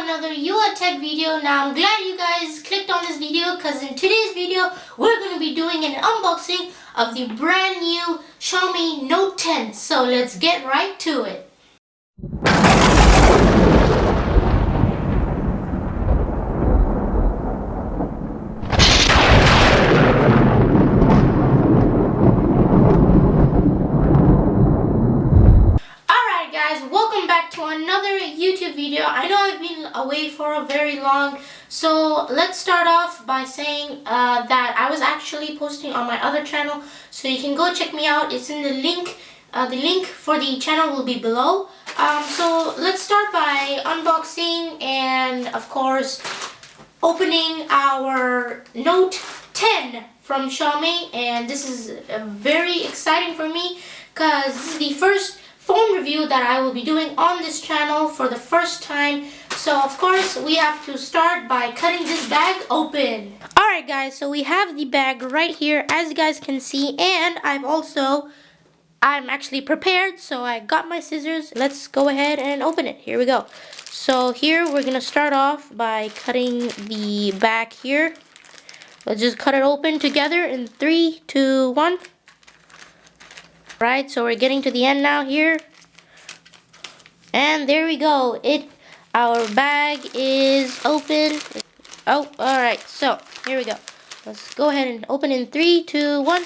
another Yuaw Tech video. Now I'm glad you guys clicked on this video because in today's video we're going to be doing an unboxing of the brand new Xiaomi Note 10. So let's get right to it. Welcome back to another YouTube video. I know I've been away for a very long, so let's start off by saying that I was actually posting on my other channel, so you can go check me out. It's in the link. The link for the channel will be below. So let's start by unboxing and of course opening our Note 10 from Xiaomi, and this is very exciting for me because this is the first phone review that I will be doing on this channel for the first time. So of course we have to start by cutting this bag open. Alright guys, so we have the bag right here as you guys can see, and I'm actually prepared, so I got my scissors. Let's go ahead and open it. Here we go. So here we're gonna start off by cutting the back here. Let's just cut it open together in 3, 2, 1. Right, so we're getting to the end now here. And there we go. Our bag is open. Oh, alright, so here we go. Let's go ahead and open in 3, 2, 1.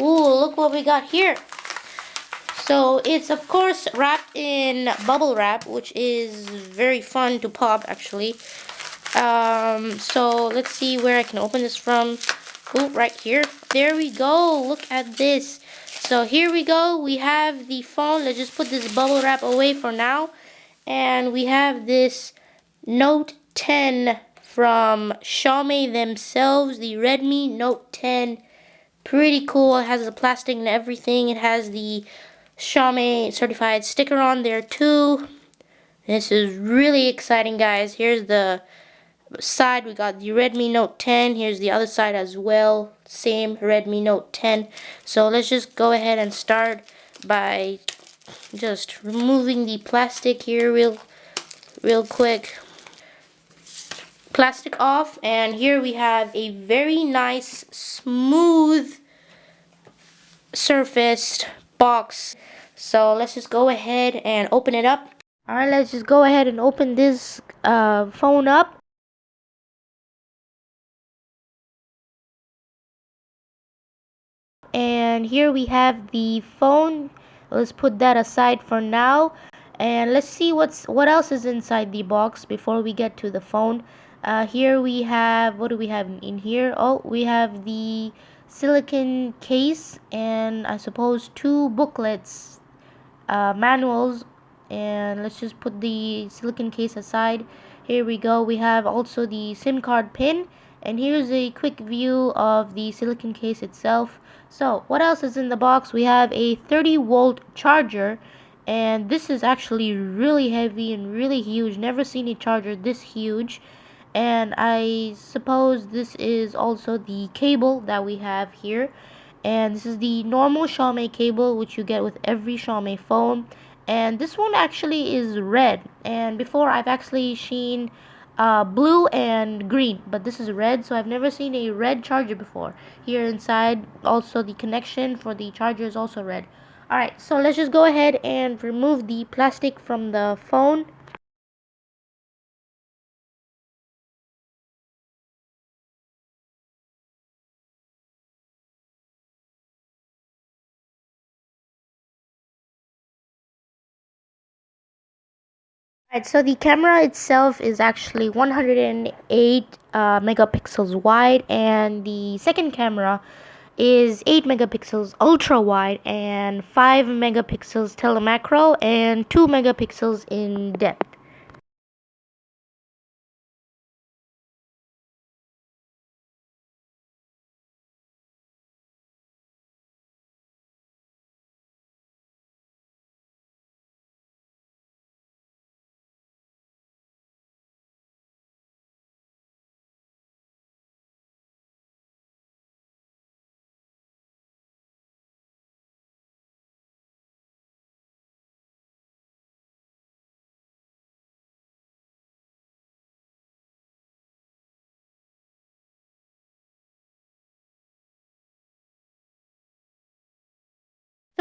Ooh, look what we got here. So it's of course wrapped in bubble wrap, which is very fun to pop actually. So let's see where I can open this from. Ooh, right here. There we go. Look at this. So here we go. We have the phone. Let's just put this bubble wrap away for now. And we have this Note 10 from Xiaomi themselves. The Redmi Note 10. Pretty cool. It has the plastic and everything. It has the Xiaomi certified sticker on there too. This is really exciting, guys. Here's the side. We got the Redmi Note 10. Here's the other side as well. Same Redmi Note 10. So let's just go ahead and start by just removing the plastic here real quick. Plastic off, and here we have a very nice smooth surfaced box. So let's just go ahead and open it up. Alright, let's just go ahead and open this phone up. And here we have the phone. Let's put that aside for now, and let's see what else is inside the box before we get to the phone. Here we have, what do we have in here? Oh, we have the silicone case, and I suppose 2 booklets, manuals. And let's just put the silicone case aside. Here we go. We have also the SIM card pin, and here's a quick view of the silicone case itself. So what else is in the box? We have a 30-volt charger, and this is actually really heavy and really huge. Never seen a charger this huge. And I suppose this is also the cable that we have here, and this is the normal Xiaomi cable which you get with every Xiaomi phone. And this one actually is red, and before I've actually seen blue and green, but this is red, so I've never seen a red charger before. Here inside also the connection for the charger is also red. Alright, so let's just go ahead and remove the plastic from the phone. Right, so the camera itself is actually 108 megapixels wide, and the second camera is 8 megapixels ultra wide and 5 megapixels telemacro and 2 megapixels in depth.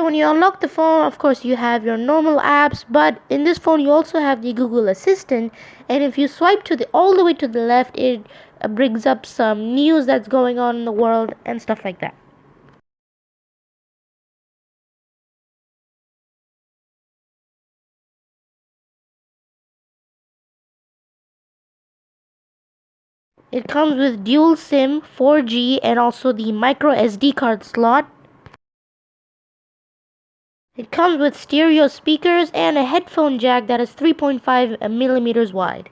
So when you unlock the phone, of course you have your normal apps, but in this phone you also have the Google Assistant, and if you swipe to the all the way to the left, it brings up some news that's going on in the world and stuff like that. It comes with dual SIM, 4G, and also the micro SD card slot. It comes with stereo speakers and a headphone jack that is 3.5 millimeters wide.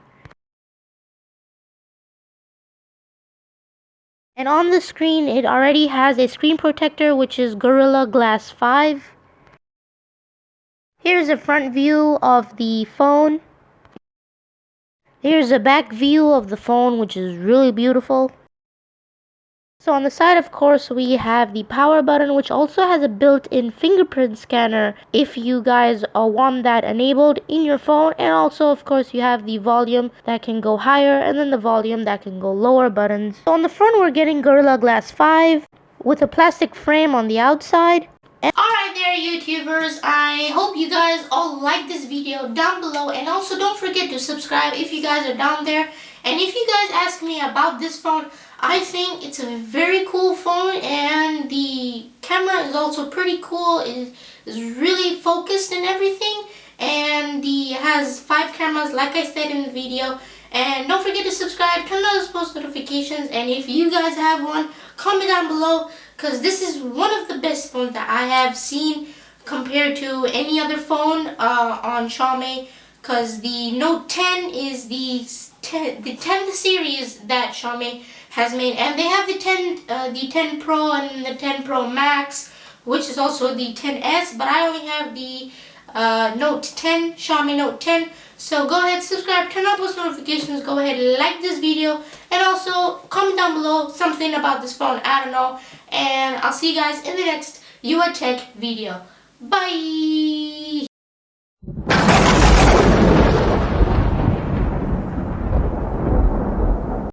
And on the screen, it already has a screen protector, which is Gorilla Glass 5. Here's a front view of the phone. Here's a back view of the phone, which is really beautiful. So on the side, of course, we have the power button, which also has a built-in fingerprint scanner if you guys want that enabled in your phone. And also, of course, you have the volume that can go higher and then the volume that can go lower buttons. So on the front, we're getting Gorilla Glass 5 with a plastic frame on the outside. Alright there, YouTubers, I hope you guys all like this video down below, and also don't forget to subscribe if you guys are down there. And if you guys ask me about this phone, I think it's a very cool phone, and the camera is also pretty cool. It is really focused and everything, and it has 5 cameras like I said in the video. And don't forget to subscribe, turn on those post notifications, and if you guys have one, comment down below, because this is one of the best phones that I have seen compared to any other phone on Xiaomi, because the Note 10 is the 10th series that Xiaomi has made, and they have the 10 Pro and the 10 Pro Max, which is also the 10s, but I only have the Note 10, Xiaomi Note 10. So go ahead, subscribe, turn on post notifications, go ahead, like this video, and also comment down below something about this phone, I don't know. And I'll see you guys in the next Yuaw Tech video. Bye!